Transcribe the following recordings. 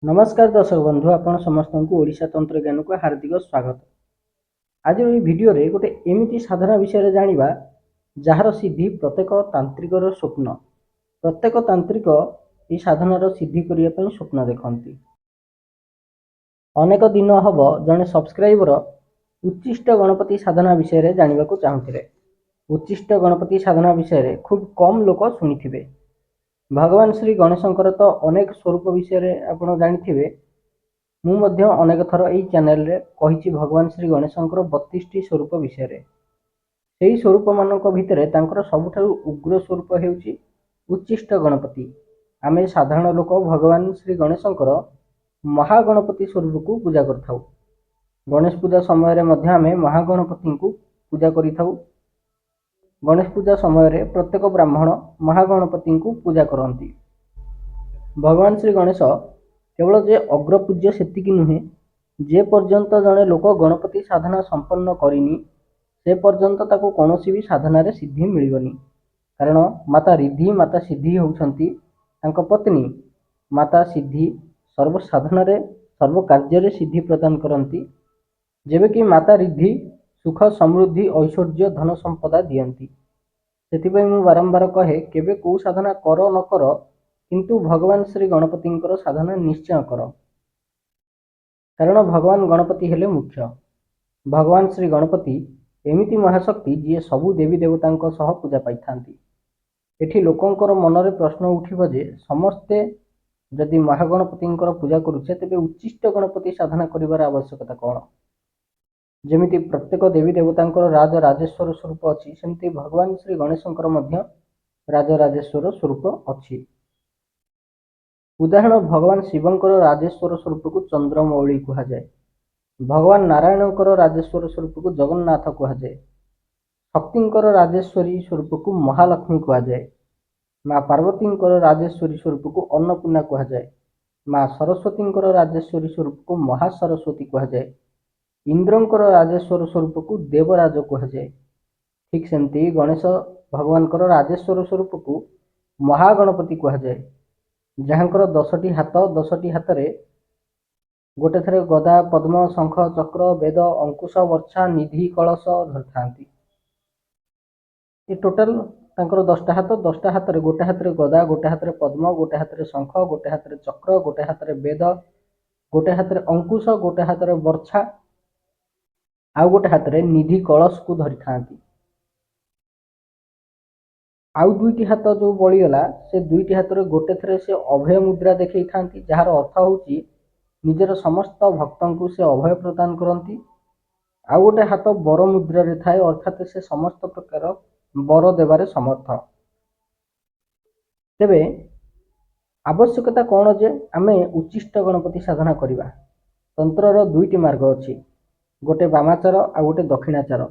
नमस्कार दर्शक बंधु आपण समस्त को ओडिशा तंत्र ज्ञान को हार्दिक स्वागत। आज ये वीडियो रे गोटे एमिति साधना विषय जानिबा जार सिद्धि प्रत्येक तांत्रिकर स्वप्न। प्रत्येक तांत्रिक ये साधनार सिद्धि करिया पई स्वप्न देखंती। अनेक दिन हब जने सब्सक्राइबर उच्चिष्ट गणपति साधना विषय रे जानिबा को चाहुथिले। उच्चिष्ट गणपति साधना विषय रे खूब कम लोक सुनिथिबे। भगवान श्री गणेशंकर तो अनेक स्वरूप विषय आप जानी मु अनेक थर यही चैनल रे कही भगवान श्री गणेशंकर 32टी स्वरूप विषय से स्वरूप मान भितर सबुठारु उग्र स्वरूप हेउची उच्चिष्ट गणपति। आमे साधारण लोक भगवान श्री गणेशंकर महागणपति स्वरूप को पूजा करथाउ। गणेश पूजा समय रे मध्य आमे महागणपति को पूजा करिथाउ। गणेश पूजा समय रे प्रत्येक ब्राह्मण महागणपति को पूजा करती। भगवान श्री गणेश केवल जे अग्रपूज्य सेतिकी नुहे, जे पर्यंत जड़े लोक गणपति साधना संपन्न करिनी से पर्यंत ताको कौनसी भी साधना रे सिद्धि मिलबनी। कारण माता रिद्धि माता सिद्धि होउछंती तांको पत्नी। माता सिद्धि सर्व साधना रे सर्व कार्य रे सिद्धि प्रदान करती। जेबे कि माता रिद्धि सुख समृद्धि ऐश्वर्य धन संपदा दियंती। सेथिपई मु बारंबार कहे केबे को साधना कर न कर किंतु भगवान श्री गणपति साधना निश्चय कर। कारण भगवान गणपति हेले मुख्य। भगवान श्री गणपति एमिति महाशक्ति जी सबु देवी देवता सह पूजा पाई थांती। एठी लोकंकर मनरे प्रश्न उठिब जे समस्ते जदि महागणपति पूजा करुचे तेबे उच्चिष्ट गणपति साधना करिवार आवश्यकता कौन। जेमिति प्रत्येक देवी देवता राज राजेश्वर स्वरूप अच्छी सेमती भगवान श्री गणेशंकर मध्य राज राजेश्वर स्वरूप अच्छी। उदाहरण भगवान शिवंकर राजेश्वर स्वरूप को चंद्रमौली कहा जाए। भगवान नारायणकर राजेश्वर स्वरूप को जगन्नाथ कहा जाए। शक्तिंकर राजेश्वरी स्वरूप को महालक्ष्मी कहा जाए। माँ पार्वतींकर राजेश्वरी स्वरूप को अन्नपूर्णा कहा जाए। माँ सरस्वतींकर राजेश्वरी स्वरूप को महासरस्वती कहा जाए। इंद्रंकर राजेश्वर स्वरूप को देवराज कहा जाए। ठीक सेमती गणेश भगवान राजेश्वर स्वरूप को महागणपति कहा जाए। जहाँकर 10टी हाथ 10टी हाथ रे गोटे थरे गदा पद्म शंख चक्र वेद अंकुश वर्षा निधि कलश धरती। ये टोटाल तांकर 10टा हाथ 10टा हाथ रे गोटे हाथ रे गदा गोटे हाथ रे पद्म गोटे हाथ रे शंख गोटे हाथ रे चक्र गोटे हाथ रे वेद गोटे हाथ रे अंकुश गोटे हाथ रे वर्षा आउ गोटे हाथ रे निधि कलश को धरी थांती। आउ दुईटी हाथ जो बळीगला से दुईटी हाथ रे गोटे थरे से अभय मुद्रा देखै थांती। जार अर्थ होउची निजर समस्त भक्तों को से अभय प्रदान करती। आउ गोटे हाथ बर मुद्रा रे थाए अर्थात से समस्त प्रकार बर देवारे समर्थ। तेबे आवश्यकता कौन जे आमे उच्चिष्ट गणपति साधना करिबा। तंत्रर दुईटी मार्ग अछि, गोटे वामाचार आ गोटे दक्षिणाचार।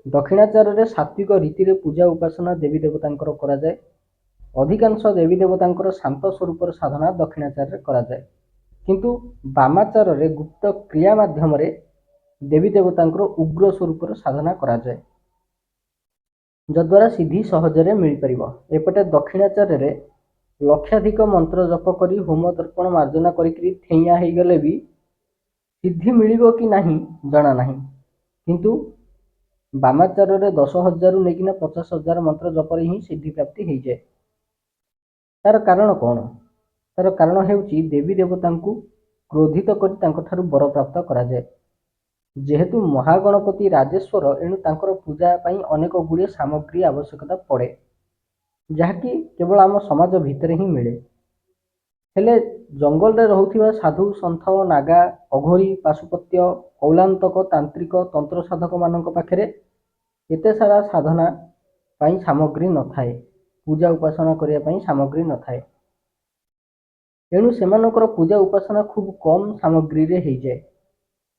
दक्षिणाचार रे सात्विक रीति रे पूजा उपासना देवी देवता करा जाए। अधिकांश देवी देवता शांत स्वरूप साधना दक्षिणाचार रे करा जाए। किंतु वामाचार रे गुप्त क्रिया माध्यम रे देवी देवता उग्र स्वरूप साधना करा जाए, जद्वारा सिद्धि सहजरे मिल परिबो। एपटे दक्षिणाचार रे लक्षाधिक मंत्र जप करी होम दर्पण मार्जना करी ठेइया हो गले भी सिद्धि मिलिबो कि नहीं जाना नहीं। किंतु वामाचार रे 10,000 रु लेकिन 50,000 मंत्र जप रे ही सिद्धि प्राप्ति हो जाए। तार कारण कौन? तार कारण हेउची देवी देवता को क्रोधित करी तांको ठारू वर प्राप्त करा जाए। जेहेतु महागणपति राजेश्वर एणु तांकर पूजा पाई अनेक गुड़िए सामग्री आवश्यकता पड़े, जहाँकि केवल आम समाज भितर ही मिले। हेले जंगल रे रहुथिबा साधु सन्थ नागा अघोरी पाशुपत्य कौलांतक तांत्रिक तंत्र साधक मानक पाखरे एते सारा साधना पाई सामग्री न थाए, पूजा उपासना करिया पाई सामग्री न थाए। एणु सेमानकर पूजा उपासना खूब कम सामग्री रे हो जाए।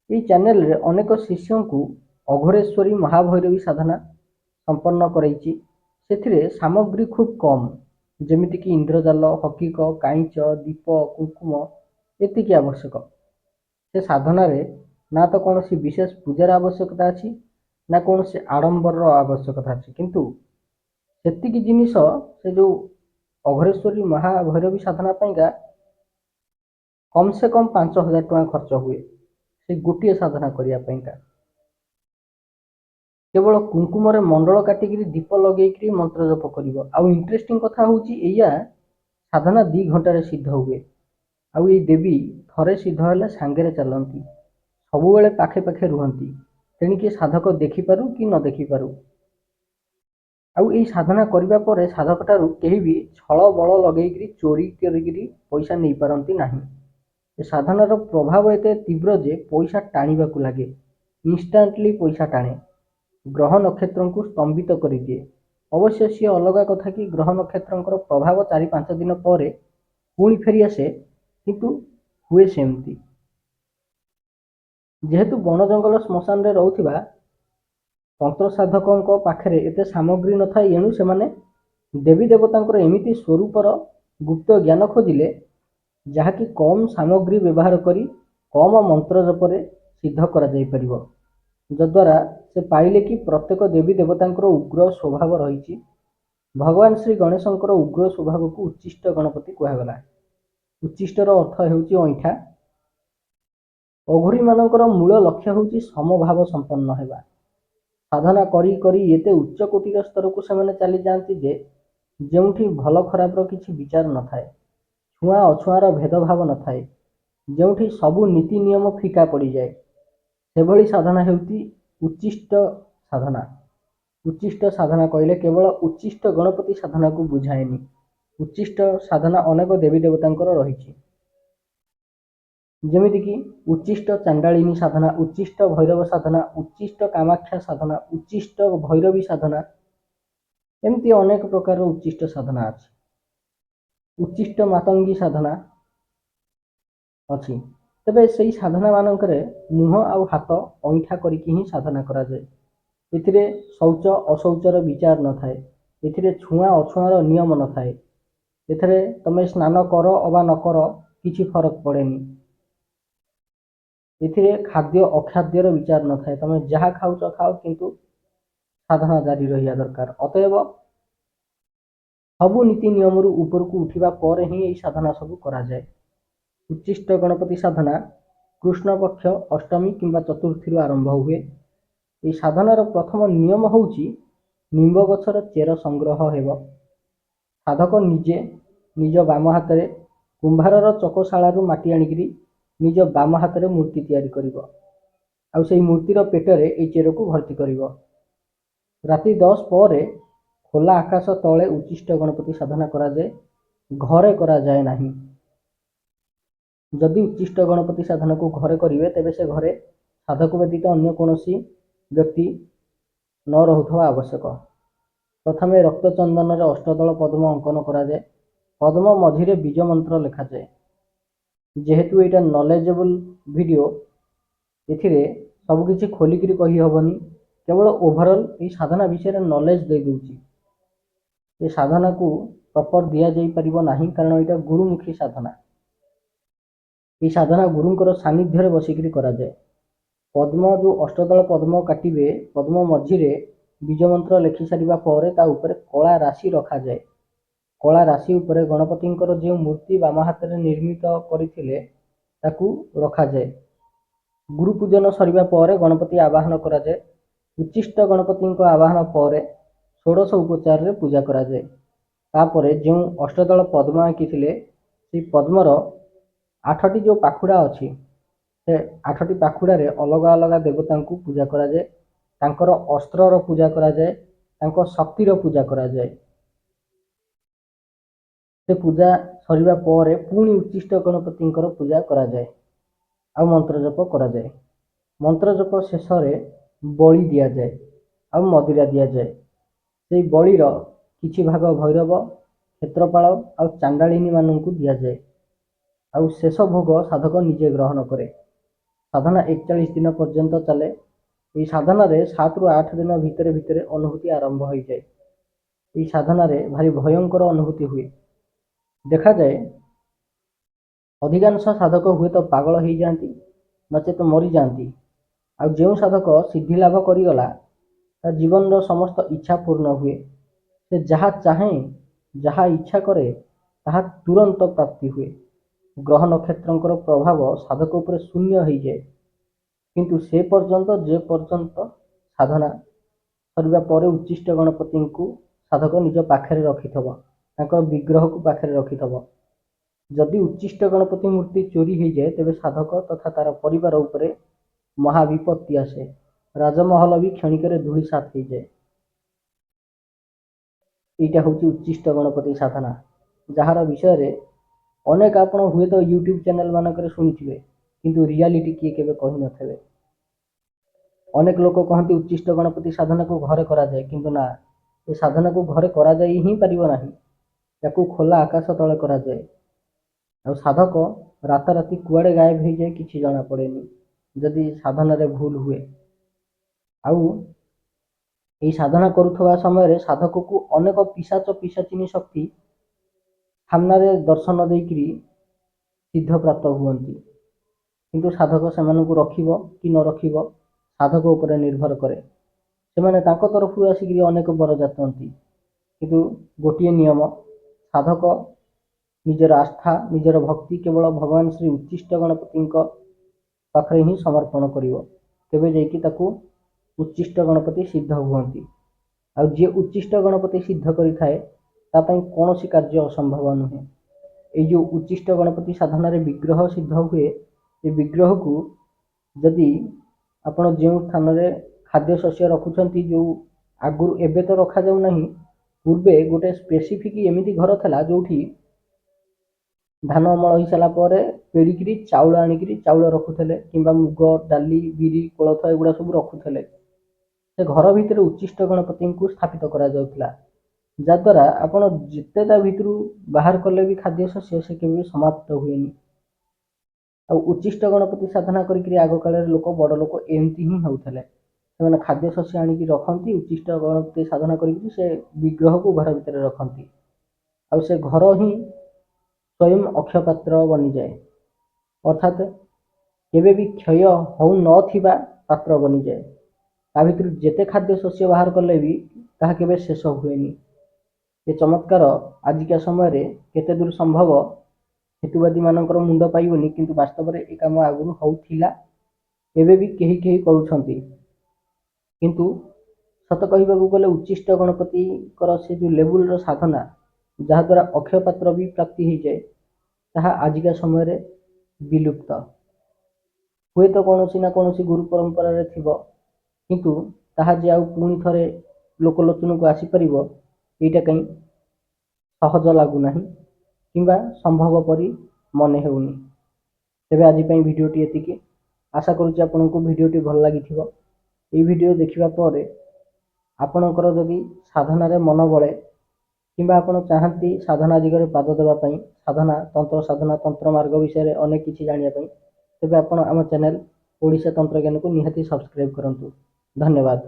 ये चैनल रे अनेक शिष्यों को अघोरेश्वरी महाभैरवी साधना संपन्न करैछि। सेथिरे सामग्री खूब कम, जेमिति कि इंद्रजाल हकीक काईच दीप कुंकुम एतिकी आवश्यक। से साधना रे ना तो कौन सी विशेष पूजार आवश्यकता अच्छी ना कौन से आडंबर आवश्यकता अच्छी। किंतु सेतिकी जिनिस से जो अघोरेश्वरी महाभैरवी साधना पाइका कम से कम 5,000 टଙ୍କା खर्च हुए से गोटे साधना करने। केवल कुंकुम मंडल काटिक दीप लगे मंत्र जप कर। आउ इंटरेस्टिंग कथा हूँ या साधना 2 घंटे सिद्ध हुए। आउ ये देवी थरे सिद्ध है सांगे चलती सब बेले पाखे पाखे रुहती तेणिके साधक देखिपारू कि न देखिपारू। आउ ये साधना करने पर साधक ठारू केही भी छल बल लगे चोरी करी पैसा नहीं पारती नहीं। साधनार प्रभाव एत तीव्र जे पैसा टाणीबा लगे, इन्स्टांटली पैसा टाणे, ग्रह नक्षत्र को स्तंभित कर दिए। अवश्य सी अलग कथा कि ग्रह नक्षत्र प्रभाव 4-5 दिन पर पुणी फेरी आसे, किंतु हुए सेमती। जेहेतु वन जंगल श्मशान रे रहउथिबा तंत्र साधकों पाखे एत सामग्री न था, एणु से देवी देवता एमिति स्वरूपर गुप्त ज्ञान खोजिले जहाँकि कम सामग्री व्यवहार करी कम मंत्र जपरे सिद्ध करा जाई परिबो। जद्वारा से पाइले कि प्रत्येक देवी देवता उग्र स्वभाव रही। भगवान श्री गणेशंकर उग्र स्वभाव को उच्चिष्ट गणपति कहगला। उच्चिष्टर अर्थ हेउची अईठा। अघोरी मानकर मूल लक्ष्य होउची समभाव संपन्न हेबा। साधना करी करी एते उच्च कोटिर स्तर को सेमाने चली जाती जे जेउठी भल खराबर किछि विचार न थाए, छुआ अछुआर भेदभाव न थाए, जेउठी सबु नीति नियम फिका पड़ी जाए, सेभली साधना हेउती उच्चिष्ट साधना। उच्चिष्ट साधना कहले केवल उच्चिष्ट गणपति साधना को बुझाएनी। उच्चिष्ट साधना अनेक देवी देवतांकर रही, जेमिति कि उच्चिष्ट चांडालिनी साधना, उच्चिष्ट भैरव साधना, उच्चिष्ट कामाख्या साधना, उच्चिष्ट भैरवी साधना, एमती अनेक प्रकार उच्चिष्ट साधना अच्छी। उच्चिष्ट मातंगी साधना अच्छी। तेबे से साधना मानकरे मुह आउ हाथ अईठा करिकी ही साधना करा जाए। एथिरे शौच अशौचर विचार न थाए, एथिरे छुआ अछुआर नियम न थाए, एथिरे तमे स्नान कर अबा न कर किछि फरक पड़ेनी, एथिरे खाद्य अखाद्यर विचार न थाए, तमे जहाँ खाउच खाओ किंतु साधना जारी रहिया दरकार। अतएव सबु नीति नियम ऊपर को उठिबा पर ही यही साधना सब करा जाए। उच्चिष्ट गणपति साधना कृष्ण पक्ष अष्टमी किंबा चतुर्थी आरंभ हुए। ये साधनार प्रथम नियम होउची निम्ब गछर चेर संग्रह हेब। साधक निजे निज बाम हाथ में कुंभारर चकशालू माटी आनिकी निज बाम हाथ में मूर्ति तैयारी करिवो। आउ से मूर्तिर पेटरे ये चेर को भर्ती करिवो। राति 10 पर खोला आकाश तले उच्चिष्ट गणपति साधना करा जाए, घरे करा जाए नहीं। जदि उच्चिष्ट गणपति साधना को घरे करिवे तेबे से घरे साधक व्यतीत अन्य कोनोसी व्यक्ति न रहुथवा आवश्यक। प्रथमे रक्तचंदन रे अष्टदल पद्म अंकन करा जाए। पद्म मझिरे बीज मंत्र लिखा जाए। जेहेतु एटा नॉलेजेबल वीडियो, एथिरे सब किछि खोलिकरी कहि हबनी, केवल ओवरऑल ये साधना विषय नॉलेज दे दूची। ये साधना को प्रॉपर दिया जाई परिबो नाही, कारण एटा गुरुमुखी साधना। ये साधना गुरुंकर सानिध्य बसिक करा जाए। पद्म जो अष्टदल पद्म काटिबे, पद्म मझिरे बीज मंत्र लिखि सारिबा पर ता ऊपर कला राशि रखा जाए। कला राशि ऊपर गणपतिंकर जो मूर्ति बाम हाथ में निर्मित करथिले ताकू रखा जाए। गुरु पूजन सरिबा पर गणपति आवाहन करा जाए। उच्चिष्ट गणपति आवाहन पर षोडश उपचार रे पूजा करा जाए। तापरे जो अष्टदल पद्म आंकिथिले से पद्मर 8टी जो पाखुड़ा अच्छी से 8टी पाखुड़ारे अलग अलग देवता को पूजा करा जाए। तांकर अस्त्रर पूजा करा जाए, तांको शक्तिर पूजा करा जाए। से पूजा सरिबा पर पुणी उच्चिष्ट गणपति पूजा करा जाए। आ मंत्र जप करा जाए। मंत्र जप शेष बलि दिया जाए आ मदिरा दिया जाए। से बलिर किछि भाग भैरव, क्षेत्रपाल आ चांडालिनी मानू दिया जाए। आउ शेष भोग साधक निजे ग्रहण करे। साधना 41 दिन पर्यंत चले। ये साधन 7 ରୁ 8 दिन भितर भितर अनुभूति आरंभ हो जाए। ये साधन भारी भयंकर अनुभूति हुए। देखा जाए अधिकांश साधक हुए तो पागल हो जाती, नचेत मरी जाती। आ जो साधक सिद्धि लाभ करिगला ता जीवन समस्त इच्छा पूर्ण हुए। से जहाँ चाहे जहाँ इच्छा करे ताहा तुरंत प्राप्ति हुए। ଗ୍ରହ ନକ୍ଷତ୍ରଙ୍କର ପ୍ରଭାବ ସାଧକ ଉପରେ ଶୂନ୍ୟ ହୋଇଯାଏ। କିନ୍ତୁ ସେ ପର୍ଯ୍ୟନ୍ତ ଯେ ପର୍ଯ୍ୟନ୍ତ ସାଧନା ସରିବା ପରେ ଉଚ୍ଚିଷ୍ଟ ଗଣପତିଙ୍କୁ ସାଧକ ନିଜ ପାଖରେ ରଖିଥିବ, ତାଙ୍କର ବିଗ୍ରହକୁ ପାଖରେ ରଖିଥିବ। ଯଦି ଉଚ୍ଚିଷ୍ଟ ଗଣପତି ମୂର୍ତ୍ତି ଚୋରି ହୋଇଯାଏ ତେବେ ସାଧକ ତଥା ତାର ପରିବାର ଉପରେ ମହାବିପତ୍ତି ଆସେ, ରାଜମହଲ ବି କ୍ଷଣିକରେ ଧୂଳିସାତ୍ ହୋଇଯାଏ। ଏଇଟା ହେଉଛି ଉଚ୍ଚିଷ୍ଟ ଗଣପତି ସାଧନା, ଯାହାର ବିଷୟରେ ଅନେକ ଆପଣ ହୁଏତ ୟୁଟ୍ୟୁବ୍ ଚ୍ୟାନେଲ୍ ମାନଙ୍କରେ ଶୁଣିଥିବେ, କିନ୍ତୁ ରିଆଲିଟି କିଏ କେବେ କହିନଥିବେ। ଅନେକ ଲୋକ କହନ୍ତି ଉଚ୍ଚିଷ୍ଟ ଗଣପତି ସାଧନାକୁ ଘରେ କରାଯାଏ, କିନ୍ତୁ ନା, ଏ ସାଧନାକୁ ଘରେ କରାଯାଇ ହିଁ ପାରିବ ନାହିଁ। ୟାକୁ ଖୋଲା ଆକାଶ ତଳେ କରାଯାଏ। ଆଉ ସାଧକ ରାତାରାତି କୁଆଡ଼େ ଗାୟବ ହୋଇଯାଏ କିଛି ଜଣାପଡ଼େନି ଯଦି ସାଧନାରେ ଭୁଲ ହୁଏ। ଆଉ ଏହି ସାଧନା କରୁଥିବା ସମୟରେ ସାଧକକୁ ଅନେକ ପିଶାଚ ପିଶାଚିନୀ ଶକ୍ତି ସାମ୍ନାରେ ଦର୍ଶନ ଦେଇକରି ସିଦ୍ଧ ପ୍ରାପ୍ତ ହୁଅନ୍ତି। କିନ୍ତୁ ସାଧକ ସେମାନଙ୍କୁ ରଖିବ କି ନ ରଖିବ ସାଧକ ଉପରେ ନିର୍ଭର କରେ। ସେମାନେ ତାଙ୍କ ତରଫରୁ ଆସିକରି ଅନେକ ବର ଯାଚନ୍ତି, କିନ୍ତୁ ଗୋଟିଏ ନିୟମ, ସାଧକ ନିଜର ଆସ୍ଥା ନିଜର ଭକ୍ତି କେବଳ ଭଗବାନ ଶ୍ରୀ ଉଚ୍ଚିଷ୍ଟ ଗଣପତିଙ୍କ ପାଖରେ ହିଁ ସମର୍ପଣ କରିବ, ତେବେ ଯାଇକି ତାକୁ ଉଚ୍ଚିଷ୍ଟ ଗଣପତି ସିଦ୍ଧ ହୁଅନ୍ତି। ଆଉ ଯିଏ ଉଚ୍ଚିଷ୍ଟ ଗଣପତି ସିଦ୍ଧ କରିଥାଏ ତା ପାଇଁ କୌଣସି କାର୍ଯ୍ୟ ଅସମ୍ଭବ ନୁହେଁ। ଏଇ ଯେଉଁ ଉଚ୍ଚିଷ୍ଟ ଗଣପତି ସାଧନାରେ ବିଗ୍ରହ ସିଦ୍ଧ ହୁଏ, ଏ ବିଗ୍ରହକୁ ଯଦି ଆପଣ ଯେଉଁ ସ୍ଥାନରେ ଖାଦ୍ୟଶସ୍ୟ ରଖୁଛନ୍ତି, ଯେଉଁ ଆଗରୁ ଏବେ ତ ରଖାଯାଉନାହିଁ, ପୂର୍ବେ ଗୋଟେ ସ୍ପେସିଫିକ୍ ଏମିତି ଘର ଥିଲା ଯେଉଁଠି ଧାନ ଅମଳ ହୋଇସାରିଲା ପରେ ପେଡ଼ିକିରି ଚାଉଳ ଆଣିକିରି ଚାଉଳ ରଖୁଥିଲେ, କିମ୍ବା ମୁଗ ଡାଲି ବିରି କୋଳଥ ଏଗୁଡ଼ା ସବୁ ରଖୁଥିଲେ। ସେ ଘର ଭିତରେ ଉଚ୍ଚିଷ୍ଟ ଗଣପତିଙ୍କୁ ସ୍ଥାପିତ କରାଯାଉଥିଲା, ଯାଦ୍ୱାରା ଆପଣ ଯେତେ ତା ଭିତରୁ ବାହାର କଲେ ବି ଖାଦ୍ୟଶସ୍ୟ ସେ କେବେ ବି ସମାପ୍ତ ହୁଏନି। ଆଉ ଉଚ୍ଚିଷ୍ଟ ଗଣପତି ସାଧନା କରିକିରି ଆଗ କାଳରେ ଲୋକ ବଡ଼ ଲୋକ ଏମିତି ହିଁ ହେଉଥିଲେ। ସେମାନେ ଖାଦ୍ୟଶସ୍ୟ ଆଣିକି ରଖନ୍ତି, ଉଚ୍ଚିଷ୍ଟ ଗଣପତି ସାଧନା କରିକିରି ସେ ବିଗ୍ରହକୁ ଘର ଭିତରେ ରଖନ୍ତି। ଆଉ ସେ ଘର ହିଁ ସ୍ୱୟଂ ଅକ୍ଷୟପାତ୍ର ବନିଯାଏ, ଅର୍ଥାତ୍ କେବେ ବି କ୍ଷୟ ହେଉନଥିବା ପାତ୍ର ବନିଯାଏ। ତା ଭିତରୁ ଯେତେ ଖାଦ୍ୟଶସ୍ୟ ବାହାର କଲେ ବି ତାହା କେବେ ଶେଷ ହୁଏନି। ଏ ଚମତ୍କାର ଆଜିକା ସମୟରେ କେତେ ଦୂର ସମ୍ଭବ ହେତୁବାଦୀ ମାନଙ୍କର ମୁଣ୍ଡ ପାଇବନି, କିନ୍ତୁ ବାସ୍ତବରେ ଏ କାମ ଆଗରୁ ହେଉଥିଲା, ଏବେ ବି କେହି କେହି କରୁଛନ୍ତି। କିନ୍ତୁ ସତ କହିବାକୁ ଗଲେ ଉଚ୍ଚିଷ୍ଟ ଗଣପତିଙ୍କର ସେ ଯେଉଁ ଲେବୁଲର ସାଧନା, ଯାହାଦ୍ୱାରା ଅକ୍ଷୟ ପାତ୍ର ବି ପ୍ରାପ୍ତି ହୋଇଯାଏ, ତାହା ଆଜିକା ସମୟରେ ବିଲୁପ୍ତ। ହୁଏତ କୌଣସି ନା କୌଣସି ଗୁରୁ ପରମ୍ପରାରେ ଥିବ, କିନ୍ତୁ ତାହା ଯେ ଆଉ ପୁଣି ଥରେ ଲୋକଲୋଚନକୁ ଆସିପାରିବ ଏଇଟା କାହିଁ ସହଜ ଲାଗୁନାହିଁ କିମ୍ବା ସମ୍ଭବ ପରି ମନେ ହେଉନି। ତେବେ ଆଜି ପାଇଁ ଭିଡ଼ିଓଟି ଏତିକି। ଆଶା କରୁଛି ଆପଣଙ୍କୁ ଭିଡ଼ିଓଟି ଭଲ ଲାଗିଥିବ। ଏହି ଭିଡ଼ିଓ ଦେଖିବା ପରେ ଆପଣଙ୍କର ଯଦି ସାଧନାରେ ମନ ବଳେ କିମ୍ବା ଆପଣ ଚାହାନ୍ତି ସାଧନା ଦିଗରେ ପାଦ ଦେବା ପାଇଁ, ସାଧନା ତନ୍ତ୍ର ସାଧନା ତନ୍ତ୍ର ମାର୍ଗ ବିଷୟରେ ଅନେକ କିଛି ଜାଣିବା ପାଇଁ, ତେବେ ଆପଣ ଆମ ଚ୍ୟାନେଲ୍ ଓଡ଼ିଶା ତନ୍ତ୍ରଜ୍ଞାନକୁ ନିହାତି ସବସ୍କ୍ରାଇବ୍ କରନ୍ତୁ। ଧନ୍ୟବାଦ।